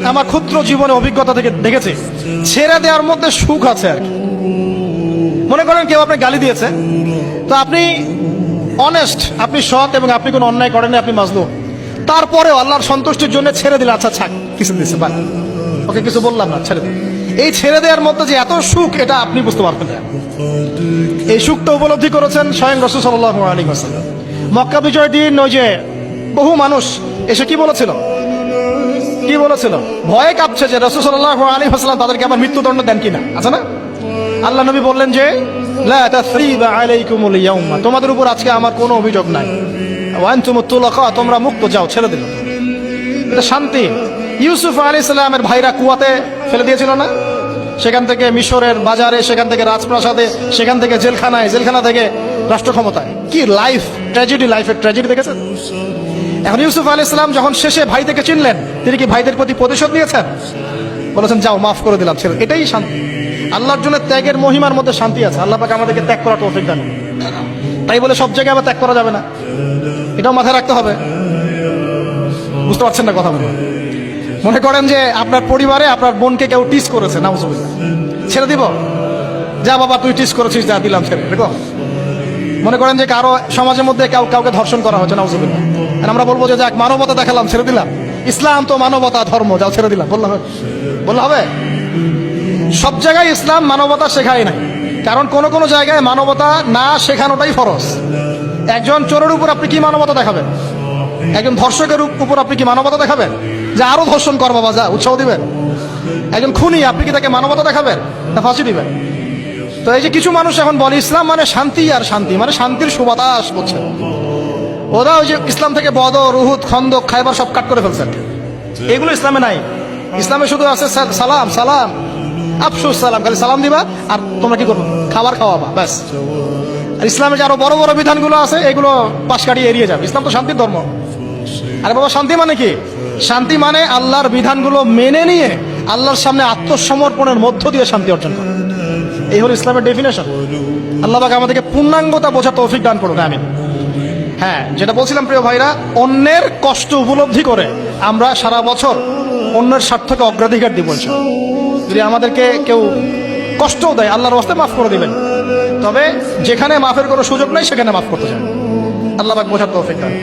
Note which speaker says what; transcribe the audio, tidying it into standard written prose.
Speaker 1: আমার ক্ষুদ্র জীবনে অভিজ্ঞতা থেকে দেখেছি ছেড়ে দেওয়ার মধ্যে সুখ আছে আর কি। মনে করেন কেউ আপনি গালি দিয়েছে, তো আপনি অনেস্ট, আপনি সৎ এবং আপনি কোনো অন্যায় করেননি, আপনি মাজলুম, তারপরেও আল্লাহর সন্তুষ্টির জন্য ছেড়ে দিলে, আচ্ছা ছাক কিছু দিচ্ছে বা ওকে কিছু বললাম না, ছেড়ে দিন। এই ছেড়ে দেওয়ার মধ্যে যে এত সুখ, এটা আপনি বুঝতে পারবেন না। এই সুখটা উপলব্ধি করেছেন স্বয়ং রাসূল সাল্লাল্লাহু আলাইহি ওয়াসাল্লাম। মক্কা বিজয় দিন ওই যে বহু মানুষ এসে কি বলেছিল, ভয়ে কাঁপছে যে রাসূল সাল্লাল্লাহু আলাইহি ওয়াসাল্লাম তাদেরকে আবার মৃত্যুদণ্ড দেন কিনা, আছে না? আল্লাহ নবী বললেন যে লা তাসরিবা আলাইকুমুল ইয়াউমা, তোমাদের উপর আজকে আমার কোনো অভিযোগ নাই, ওয়া আনতুমুত তুলাকা, তোমরা মুক্ত, যাও, ছেড়ে দিল। এটা শান্তি। ইউসুফ আলাইহিস সালামের ভাইরা কুয়াতে ফেলে দিয়েছিল না, সেখান থেকে মিশরের বাজারে, সেখান থেকে রাজপ্রাসাদে, সেখান থেকে জেলখানায়, জেলখানা থেকে রাষ্ট্র ক্ষমতায়। কি লাইফ ট্র্যাজেডি, লাইফের ট্র্যাজেডি দেখেছেন? এখন ইউসুফ আলাইহিস সালাম যখন শেষে ভাইদেরকে চিনলেন, তিনি কি ভাইদের প্রতি প্রতিশোধ নিয়েছেন? বলেছেন যাও, মাফ করে দিলাম, ছেড়ে। এটাই শান্তি। আল্লাহর জন্য ত্যাগের মহিমার মধ্যে শান্তি আছে। আল্লাহ পাক আমাদেরকে ত্যাগ করার তৌফিক দান। তাই বলে সব জায়গায় আবার ত্যাগ করা যাবে না, এটাও মাথায় রাখতে হবে। বুঝতে পারছেন না কথা? মনে করেন যে আপনার পরিবারে আপনার বোনকে কেউ টিস করেছে, নাউজুবিল্লাহ, ছেড়ে দিব? যা বাবা তুই টিস করেছিস, যা দিলাম, ছেড়ে। দেখো, মনে করেন যে কারো সমাজের মধ্যে কাউকে ধর্ষণ করা হচ্ছে, নাউজুবিল্লাহ, আর আমরা বলবো যে যাক মানবতা দেখালাম, ছেড়ে দিলাম, ইসলাম তো মানবতা ধর্ম, যাও ছেড়ে দিলাম, বললে হবে? সব জায়গায় ইসলাম মানবতা শেখায় নাই, কারণ কোন কোন জায়গায় মানবতা না শেখানোটাই ফরজ। একজন চোরের উপর আপনি কি মানবতা দেখাবেন? একজন ধর্ষকের উপর আপনি কি মানবতা দেখাবেন যে আরো ধর্ষণ কর বাবা, যা, উৎসাহ দিবেন? একজন খুনি, আপনি কি তাকে মানবতা দেখাবেন না ফাঁসি দিবেন? তো এই যে কিছু মানুষ এখন বলে ইসলাম মানে শান্তি, আর শান্তি মানে শান্তির সুবাতাস করছে। ওরা ওই যে ইসলাম থেকে বদর, উহুদ, খন্দক, খায়বার সব কাট করে ফেলছেন। এগুলো ইসলামে নাই। ইসলামে শুধু আছে সালাম, সালাম, আফসুস সালাম, খালি সালাম দিবা আর তোমরা কি করবো, খাবার খাওয়াবা, ব্যাস। আর ইসলামে যে আরো বড় বড় বিধানগুলো আছে, এগুলো পাশ কাটিয়ে এড়িয়ে যাবে। ইসলাম তো শান্তির ধর্ম। আরে বাবা, শান্তি মানে কি? শান্তি মানে আল্লাহর বিধানগুলো মেনে নিয়ে আল্লাহর সামনে আত্মসমর্পণের মধ্য দিয়ে শান্তি অর্জন করা। এই হলো ইসলামের ডেফিনেশন। আল্লাহ পাক আমাদেরকে পূর্ণাঙ্গতা বোঝার তৌফিক দান করুন, আমিন। হ্যাঁ, যেটা বলছিলাম প্রিয় ভাইরা, অন্যের কষ্ট উপলব্ধি করে আমরা সারা বছর অন্যের স্বার্থকে অগ্রাধিকার দিব। যদি আমাদেরকে কেউ কষ্টও দেয়, আল্লাহর ওয়াস্তে মাফ করে দিবেন, তবে যেখানে মাফের কোনো সুযোগ নাই সেখানে মাফ করতে চান। আল্লাহ পাক বোঝার তৌফিক দান।